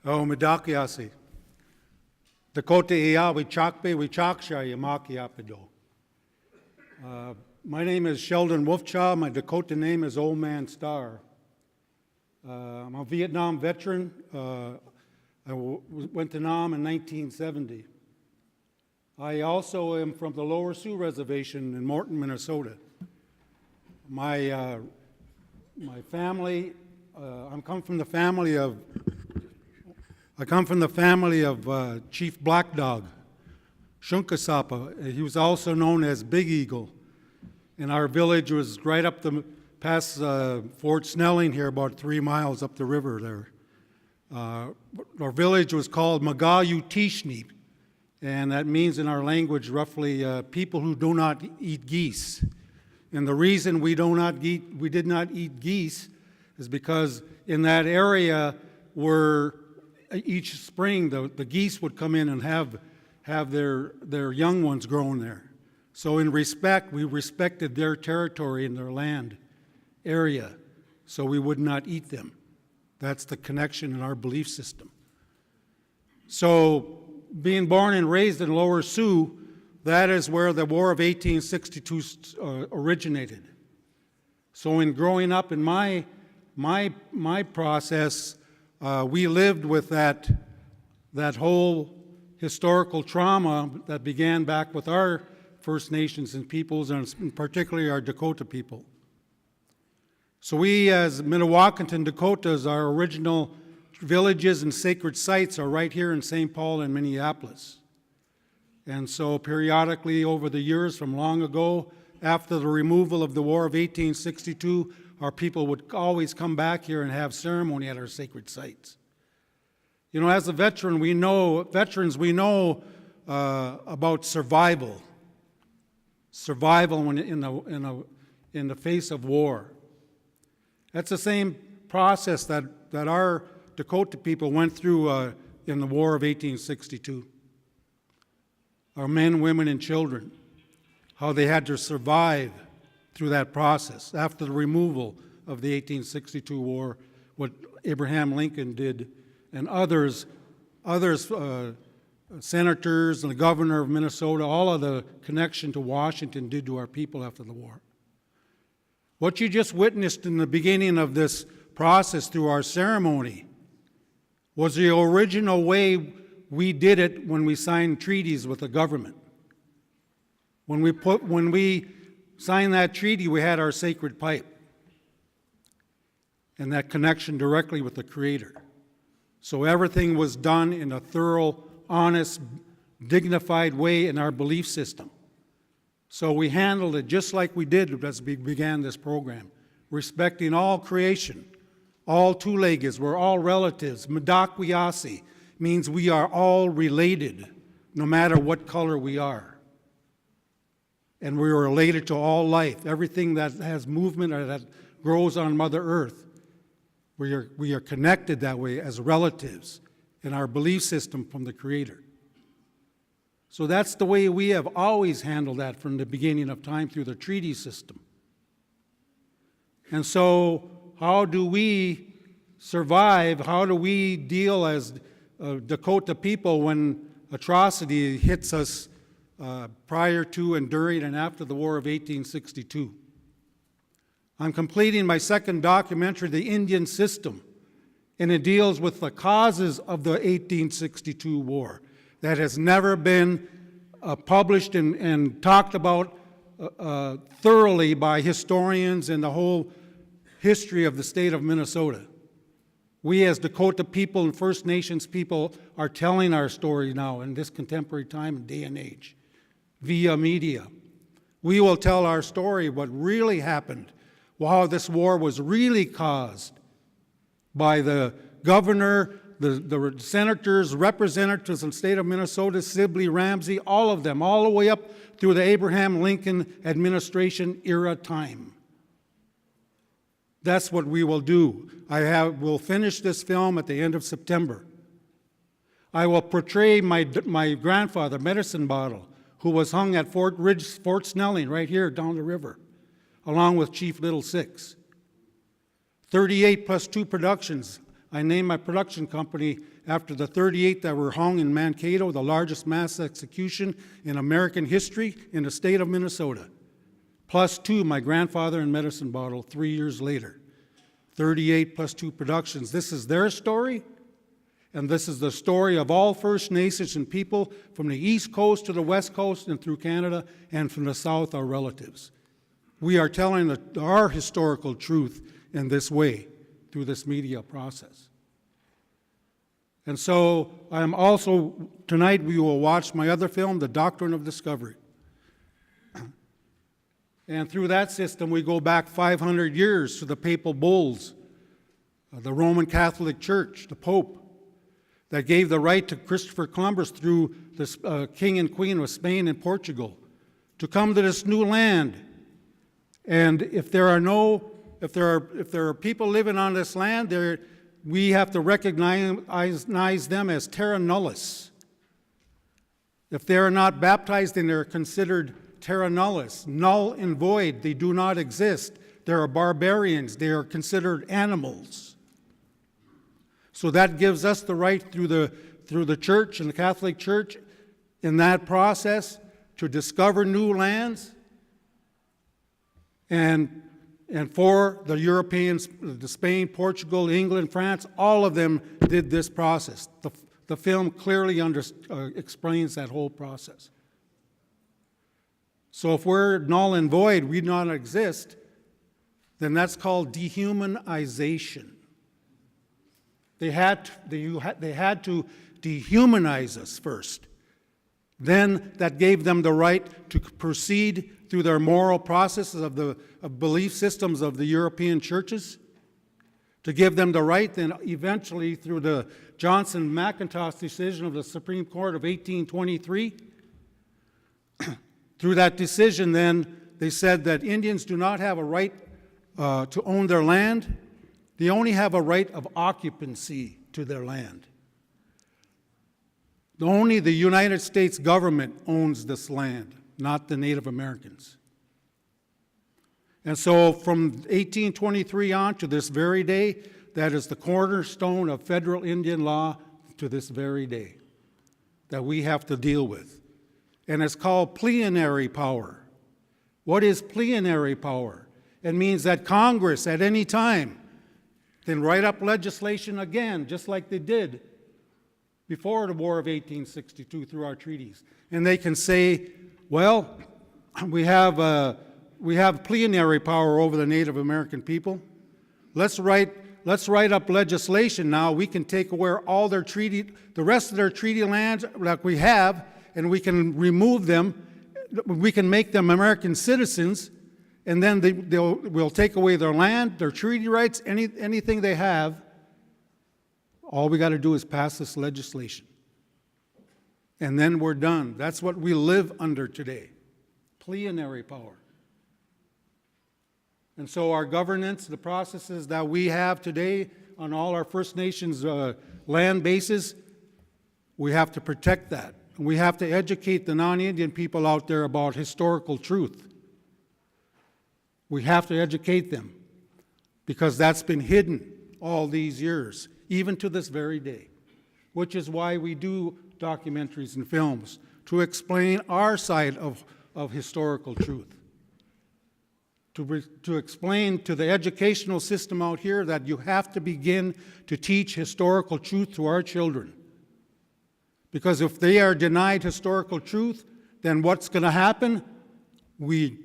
O Medakiasi. Dakota Ia, Wichakbe, Wichaksha, Yamakiapido. My name is Sheldon Wolfchild. My Dakota name is Old Man Star. I'm a Vietnam veteran. I went to Nam in 1970. I also am from the Lower Sioux Reservation in Morton, Minnesota. My family, I come from the family of Chief Black Dog, Shunkasapa. He was also known as Big Eagle. And our village was right up past Fort Snelling here, about 3 miles up the river there. Our village was called Magayu Tishni, and that means in our language roughly people who do not eat geese. And the reason we did not eat geese is because in that area where each spring the geese would come in and have their young ones grown there. So in respect, we respected their territory and their land area, so we would not eat them. That's the connection in our belief system. So being born and raised in Lower Sioux, that is where the War of 1862 originated. So in growing up in my process, we lived with that whole historical trauma that began back with our First Nations and peoples, and particularly our Dakota people. So we, as Minnewakanton Dakotas, our original villages and sacred sites are right here in St. Paul and Minneapolis. And so periodically over the years from long ago, after the removal of the War of 1862, our people would always come back here and have ceremony at our sacred sites. You know, as a veteran, veterans we know about survival. Survival in the face of war. That's the same process that our Dakota people went through in the War of 1862. Our men, women, and children, how they had to survive through that process. After the removal of the 1862 war, what Abraham Lincoln did, and others, senators and the governor of Minnesota, all of the connection to Washington did to our people after the war. What you just witnessed in the beginning of this process through our ceremony was the original way we did it when we signed treaties with the government. When we signed that treaty, we had our sacred pipe and that connection directly with the Creator. So everything was done in a thorough, honest, dignified way in our belief system. So we handled it just like we did as we began this program, respecting all creation, all two-leggeds, we're all relatives. Madakwiyasi means we are all related, no matter what color we are. And we are related to all life, everything that has movement or that grows on Mother Earth. We are connected that way as relatives in our belief system from the Creator. So that's the way we have always handled that from the beginning of time through the treaty system. And so how do we survive? How do we deal as Dakota people when atrocity hits us prior to and during and after the War of 1862? I'm completing my second documentary, The Indian System, and it deals with the causes of the 1862 war that has never been published and talked about thoroughly by historians and the whole history of the state of Minnesota. We as Dakota people and First Nations people are telling our story now in this contemporary time and day and age via media. We will tell our story, what really happened, how this war was really caused by the governor, the senators, representatives in the state of Minnesota, Sibley, Ramsey, all of them, all the way up through the Abraham Lincoln administration era time. That's what we will do. We'll finish this film at the end of September. I will portray my grandfather, Medicine Bottle, who was hung at Fort Snelling, right here down the river, along with Chief Little Six. 38 plus 2 productions I named my production company after the 38 that were hung in Mankato, the largest mass execution in American history in the state of Minnesota. Plus 2, my grandfather in Medicine Bottle 3 years later. 38 plus 2 productions. This is their story, and this is the story of all First Nations and people from the East Coast to the West Coast and through Canada, and from the South, our relatives. We are telling our historical truth in this way, through this media process. And so I'm also, tonight we will watch my other film, The Doctrine of Discovery. And through that system, we go back 500 years to the papal bulls, the Roman Catholic Church, the Pope, that gave the right to Christopher Columbus through the King and Queen of Spain and Portugal to come to this new land. And if there are people living on this land, we have to recognize them as terra nullius. If they are not baptized, then they're considered terra nullius, null and void. They do not exist. They are barbarians. They are considered animals. So that gives us the right through the church and the Catholic Church in that process to discover new lands. And for the Europeans, the Spain, Portugal, England, France, all of them did this process. The film clearly explains that whole process. So if we're null and void, we do not exist, then that's called dehumanization. They had to dehumanize us first. Then that gave them the right to proceed through their moral processes of belief systems of the European churches, to give them the right then eventually through the Johnson-McIntosh decision of the Supreme Court of 1823. Through that decision then, they said that Indians do not have a right to own their land. They only have a right of occupancy to their land. Only the United States government owns this land, not the Native Americans. And so from 1823 on to this very day, that is the cornerstone of federal Indian law to this very day that we have to deal with. And it's called plenary power. What is plenary power? It means that Congress at any time can write up legislation again, just like they did before the War of 1862 through our treaties. And they can say, well, we have plenary power over the Native American people. Let's write up legislation now. We can take away all their the rest of their treaty lands that we have, and we can remove them. We can make them American citizens, and then we'll take away their land, their treaty rights, anything they have. All we got to do is pass this legislation. And then we're done. That's what we live under today. Plenary power. And so our governance, the processes that we have today on all our First Nations land bases, we have to protect that. And we have to educate the non-Indian people out there about historical truth. We have to educate them because that's been hidden all these years, even to this very day, which is why we do documentaries and films, to explain our side of historical truth, to explain to the educational system out here that you have to begin to teach historical truth to our children. Because if they are denied historical truth, then what's going to happen?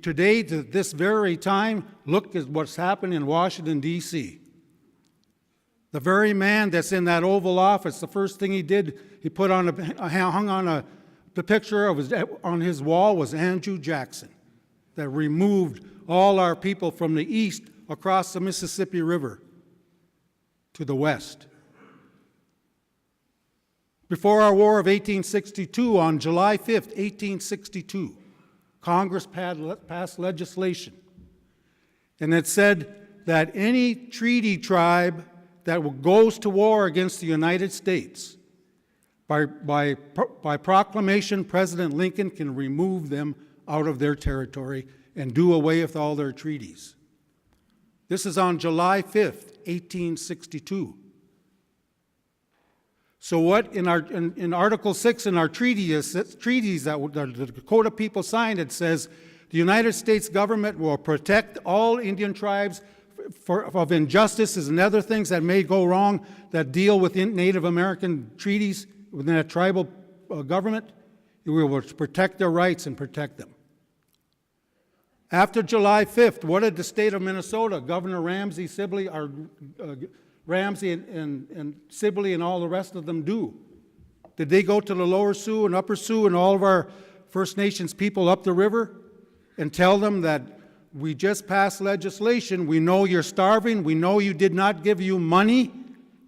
Today, to this very time, look at what's happened in Washington, D.C. The very man that's in that Oval Office, the first thing he did, he put on the picture on his wall was Andrew Jackson, that removed all our people from the east across the Mississippi River to the west. Before our War of 1862, on July 5th, 1862, Congress passed legislation, and it said that any treaty tribe that goes to war against the United States, by proclamation, President Lincoln can remove them out of their territory and do away with all their treaties. This is on July 5th, 1862. So what in Article 6 in our treaties that the Dakota people signed, it says the United States government will protect all Indian tribes of injustices and other things that may go wrong that deal with Native American treaties within a tribal government. We will protect their rights and protect them. After July 5th, what did the state of Minnesota, Governor Ramsey, Sibley, Ramsey and Sibley and all the rest of them do? Did they go to the Lower Sioux and Upper Sioux and all of our First Nations people up the river and tell them that we just passed legislation, we know you're starving, we know you did not give you money,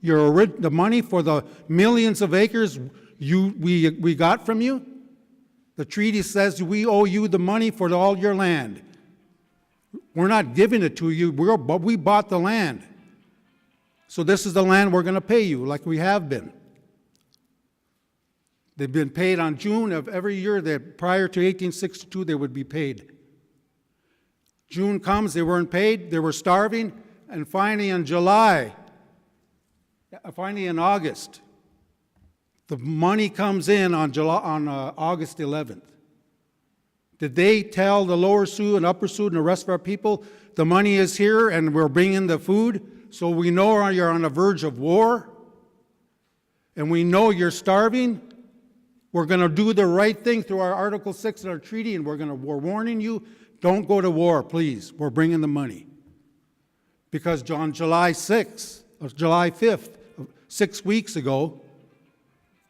the money for the millions of acres we got from you? The treaty says we owe you the money for all your land. We're not giving it to you, but we bought the land. So this is the land we're going to pay you, like we have been. They've been paid on June of every year that prior to 1862 they would be paid. June comes, they weren't paid, they were starving, and finally in August, the money comes in on August 11th. Did they tell the Lower Sioux and Upper Sioux and the rest of our people, the money is here and we're bringing the food, so we know you're on the verge of war, and we know you're starving? We're going to do the right thing through our Article 6 in our treaty, and we're warning you, don't go to war, please. We're bringing the money. Because on July 5th, 6 weeks ago,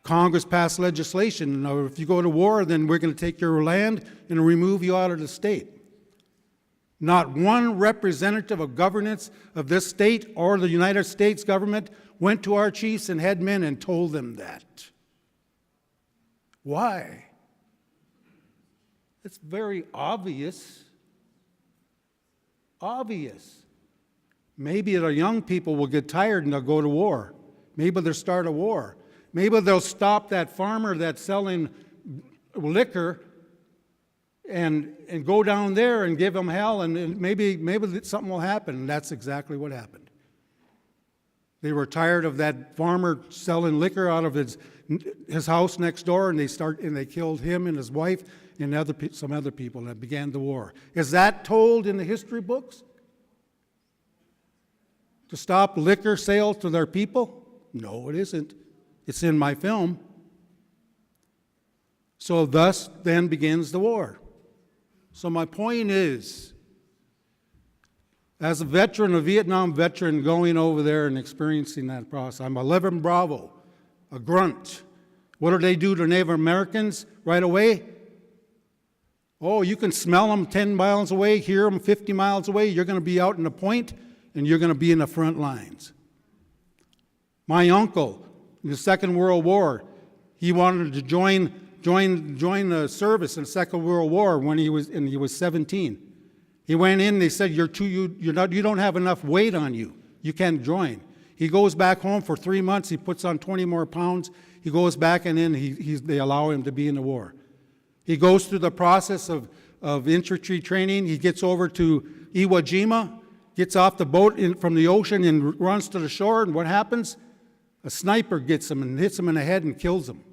Congress passed legislation. Now, if you go to war, then we're going to take your land and remove you out of the state. Not one representative of governance of this state or the United States government went to our chiefs and headmen and told them that. Why? It's very obvious. Obvious. Maybe the young people will get tired and they'll go to war. Maybe they'll start a war. Maybe they'll stop that farmer that's selling liquor and go down there and give him hell, and maybe something will happen. And that's exactly what happened. They were tired of that farmer selling liquor out of his house next door, and they killed him and his wife and some other people, and it began the war. Is that told in the history books? To stop liquor sales to their people? No, it isn't. It's in my film. So thus then begins the war. So my point is, as a veteran, a Vietnam veteran, going over there and experiencing that process, I'm 11 Bravo, a grunt. What do they do to Native Americans right away? Oh, you can smell them 10 miles away, hear them 50 miles away. You're going to be out in the point, and you're going to be in the front lines. My uncle, in the Second World War, he wanted to join the service in the Second World War when he was 17. He went in. They said, you don't have enough weight on you. You can't join. He goes back home for 3 months. He puts on 20 more pounds. He goes back, and then they allow him to be in the war. He goes through the process of infantry training. He gets over to Iwo Jima, gets off the boat from the ocean and runs to the shore. And what happens? A sniper gets him and hits him in the head and kills him.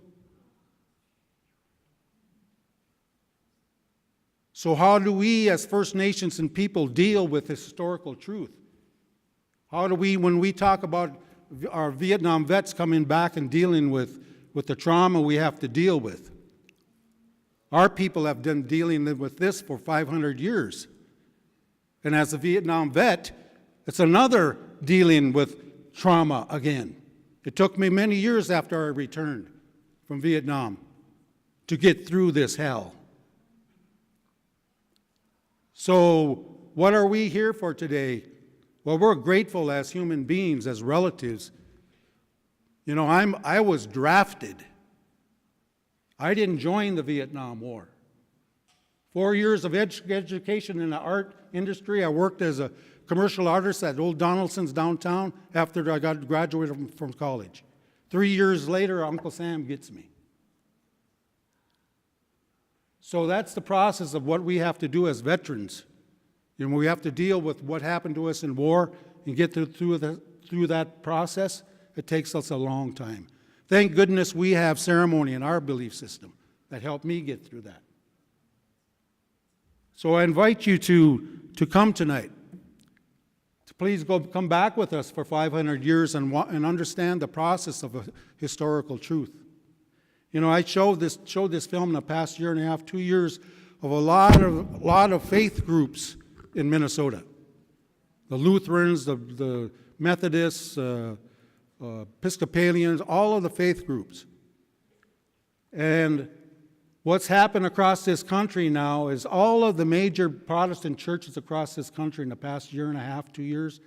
So how do we as First Nations and people deal with historical truth? How do we, when we talk about our Vietnam vets coming back and dealing with the trauma we have to deal with? Our people have been dealing with this for 500 years. And as a Vietnam vet, it's another dealing with trauma again. It took me many years after I returned from Vietnam to get through this hell. So what are we here for today? Well, we're grateful as human beings, as relatives. You know, I was drafted. I didn't join the Vietnam War. 4 years of education in the art industry. I worked as a commercial artist at Old Donaldson's downtown after I graduated from college. 3 years later, Uncle Sam gets me. So that's the process of what we have to do as veterans. You know, we have to deal with what happened to us in war and get through that process. It takes us a long time. Thank goodness we have ceremony in our belief system that helped me get through that. So I invite you to come tonight. To please come back with us for 500 years and understand the process of a historical truth. You know, I showed this film in the past year and a half, 2 years, of a lot of faith groups in Minnesota. The Lutherans, the Methodists, Episcopalians, all of the faith groups. And what's happened across this country now is all of the major Protestant churches across this country in the past year and a half, 2 years,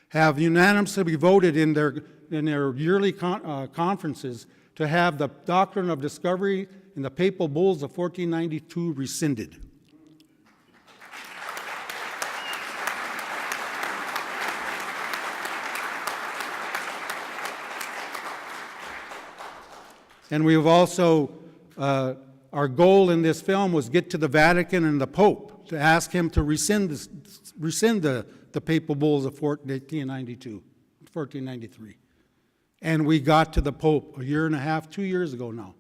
have unanimously voted in their yearly conferences to have the Doctrine of Discovery and the Papal Bulls of 1492 rescinded. And we've also, our goal in this film was get to the Vatican and the Pope to ask him to rescind the Papal Bulls of 1493. And we got to the Pope a year and a half, 2 years ago now.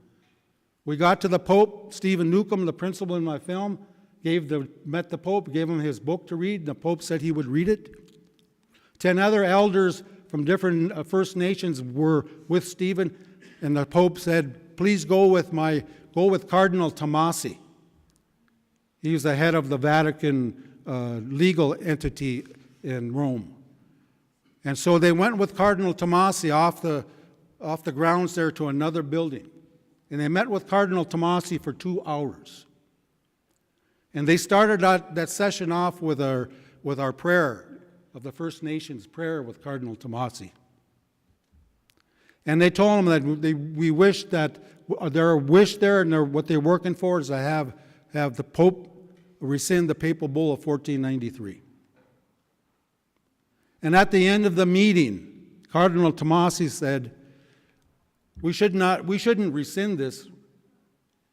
We got to the Pope. Stephen Newcomb, the principal in my film, met the Pope, gave him his book to read. The Pope said he would read it. 10 other elders from different First Nations were with Stephen, and the Pope said, please go with Cardinal Tomasi. He was the head of the Vatican legal entity in Rome. And so they went with Cardinal Tomasi off the grounds there to another building. And they met with Cardinal Tomasi for 2 hours. And they started that session off with our prayer of the First Nations prayer with Cardinal Tomasi. And they told him that we wish that their wish there and what they're working for is to have the Pope rescind the Papal Bull of 1493. And at the end of the meeting, Cardinal Tomasi said, we shouldn't rescind this.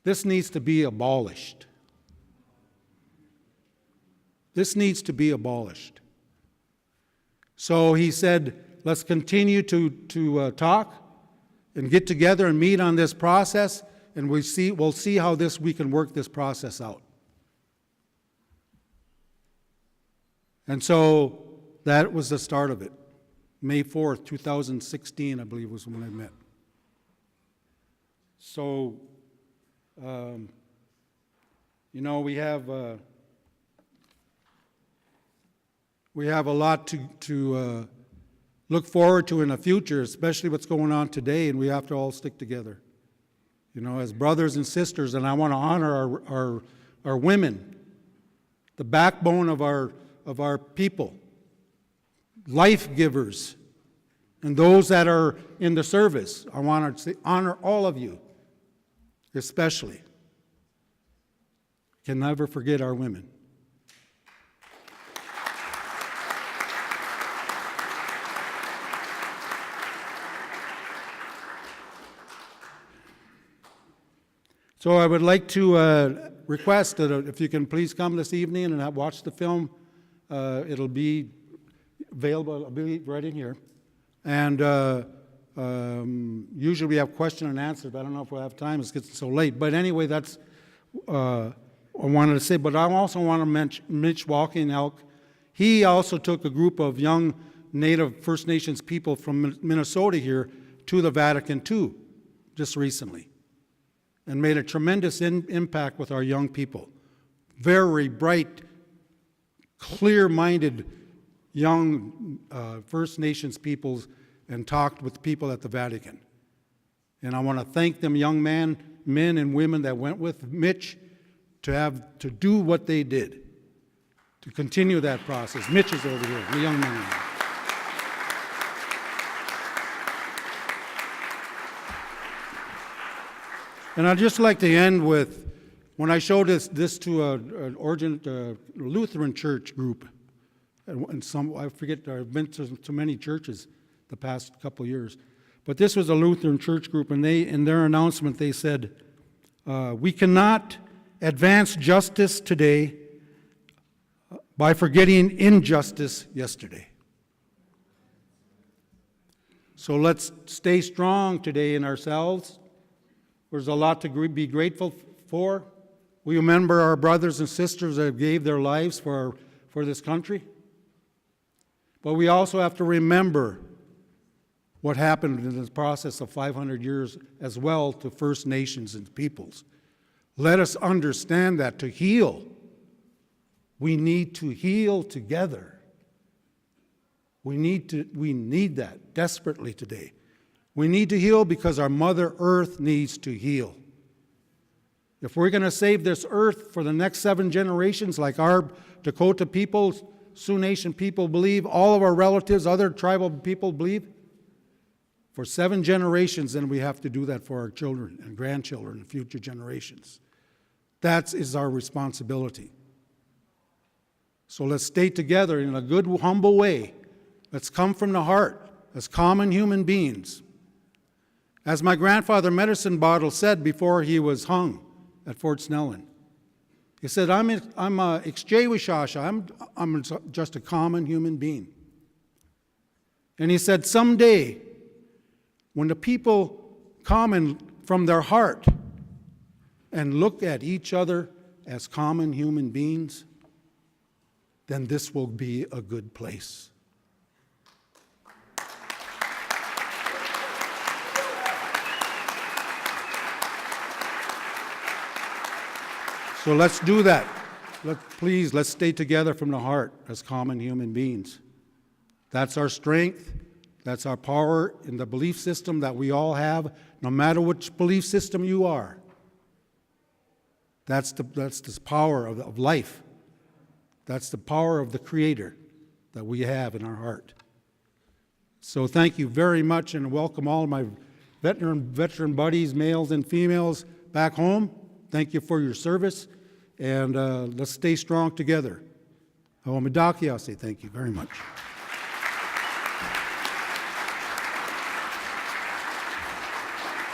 This needs to be abolished. This needs to be abolished. So he said, let's continue to talk and get together and meet on this process, and we'll see how we can work this process out. And so that was the start of it. May 4th, 2016, I believe, was when I met. So, you know, we have a lot to look forward to in the future, especially what's going on today, and we have to all stick together, you know, as brothers and sisters. And I want to honor our women, the backbone of our people, life givers, and those that are in the service. I want to honor all of you, especially. Can never forget our women. So I would like to request that if you can please come this evening and watch the film. It'll be available, it'll be right in here. And usually we have question and answer, but I don't know if we'll have time, it's getting so late. But anyway, that's I wanted to say. But I also want to mention Mitch Walking Elk. He also took a group of young Native First Nations people from Minnesota here to the Vatican too, just recently, and made a tremendous impact with our young people. Very bright, clear-minded young First Nations peoples, and talked with people at the Vatican. And I want to thank them young men and women that went with Mitch to do what they did, to continue that process. Mitch is over here, the young man. And I'd just like to end with, when I showed this to a Lutheran church group, and I forget, I've been to many churches the past couple of years, but this was a Lutheran church group, and in their announcement they said, we cannot advance justice today by forgetting injustice yesterday. So let's stay strong today in ourselves. There's a lot to be grateful for. We remember our brothers and sisters that gave their lives for this country. But we also have to remember what happened in this process of 500 years as well to First Nations and peoples. Let us understand that to heal, we need to heal together. We need that desperately today. We need to heal because our Mother Earth needs to heal. If we're going to save this earth for the next 7 generations, like our Dakota people, Sioux Nation people believe, all of our relatives, other tribal people believe, for 7 generations, then we have to do that for our children and grandchildren and future generations. That is our responsibility. So let's stay together in a good, humble way. Let's come from the heart as common human beings. As my grandfather Medicine Bottle said before he was hung at Fort Snelling, he said, I'm just a common human being. And he said, someday, when the people come from their heart and look at each other as common human beings, then this will be a good place. So let's do that. Please, let's stay together from the heart as common human beings. That's our strength. That's our power in the belief system that we all have, no matter which belief system you are. That's the power of life. That's the power of the Creator that we have in our heart. So thank you very much, and welcome all of my veteran buddies, males and females, back home. Thank you for your service, and let's stay strong together. I say thank you very much.